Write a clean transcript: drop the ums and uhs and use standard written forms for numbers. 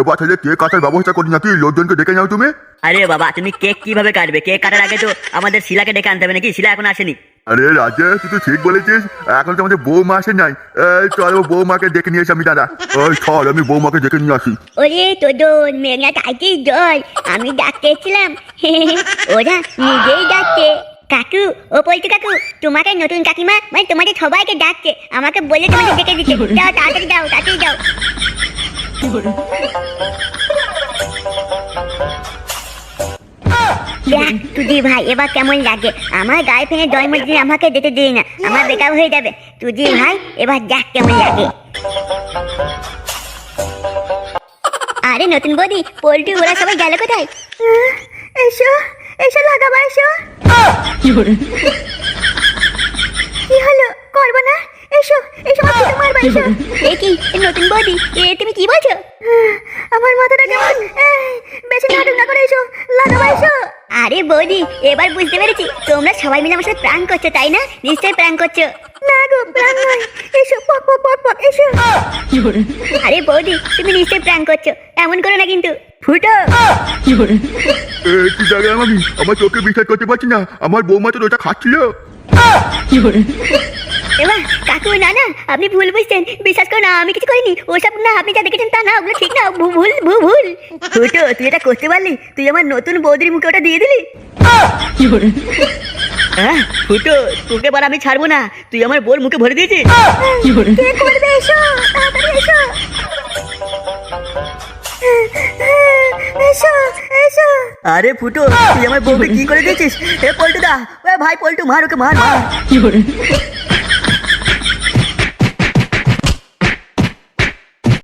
এবার তাহলে কেক কাটার ব্যবস্থা করি নাকি? লোকজনকে ডেকে নাও তুমি। আরে বাবা, তুমি কেক কিভাবে কাটবে? কেক কাটার আগে তো আমাদের শিলাকে ডেকে আনতে হবে নাকি? শিলা এখন আসেনি। আরে রাজা, তুই তো ঠিক বলেছিস। এখন তো আমাদের বৌমা আসে নাই। চল বৌমাকে ডেকে নিয়ে এসে আমি দাদা। চল আমি বৌমাকে ডেকে নিয়ে আসি। ওরে তোদন মেঘনা তাইতে জল, আমি ডাকতেছিলাম। ওরা নিজেই ডাকছে। কাকু, ও পল্টু কাকু, তোমাকে নতুন কাকিমা মানে তোমাদের সবাইকে ডাকছে। আমাকে বলে তোমাদের ডেকে দিতে। যাও তাড়াতাড়ি যাও, তাড়াতাড়ি যাও। দেখ তুজি ভাই এবার কেমন লাগে। আমার গার্লফ্রেন্ডের জন্মদিন আমাকে যেতে দিই না, আমার বেকার হয়ে যাবে। তুজি ভাই এবার দেখ কেমন লাগে। আরে নতুন বৌদি, পল্টু ওরা সবাই গেল কোথায়? এসো এসো লাগাবা, এসো। কি হলো, করবো না? এসো এসো, তোমার বাড়ি এ কি নতুন বৌদি, তুমি কি বলছো? আমার মাথাটা কেমন, বেশি নাটক না করে এসো লাগাবা, এসো। আরে বৌদি, এবার বুঝতে পেরেছি তোমরা সবাই মিলে আমার সাথে প্র্যাঙ্ক করছো, তাই না? নিশ্চয়ই প্র্যাঙ্ক করছো। না গো, প্র্যাঙ্ক নয়। এসো পক পক পক পক, এসো। আরে বৌদি, তুমি নিশ্চয়ই প্র্যাঙ্ক করছো, এমন করো না কিন্তু। ফুটো কি জায়গায় আমি আমার চোখে বিশ্বাস করতে পারছি না। আমার বৌমা তো ওটা খাচ্ছিল। এবার কাকু, না না, আপনি ভুল বুঝছেন। বিশ্বাস করো না, আমি কিছু করিনি। ওসব না, আপনি যা দেখেছেন তা না, ওগুলো ঠিক না, ভুল ভুল। ফুটো, তুই এটা করতে পারলি? তুই আমার নতুন বৌদির মুখে ওটা দিয়ে দিলি। হ্যাঁ ফুটো, তোকে এবার আমি ছাড়বো না। তুই আমার বোর মুখে ভরে দিয়েছিস। কে করবে? এসো তাড়াতাড়ি, এসো এসো এসো। আরে ফুটো, তুই আমার বউকে কি করে দিয়েছিস? এ পল্টু দা, ভাই পল্টু মার, ওকে মার মার।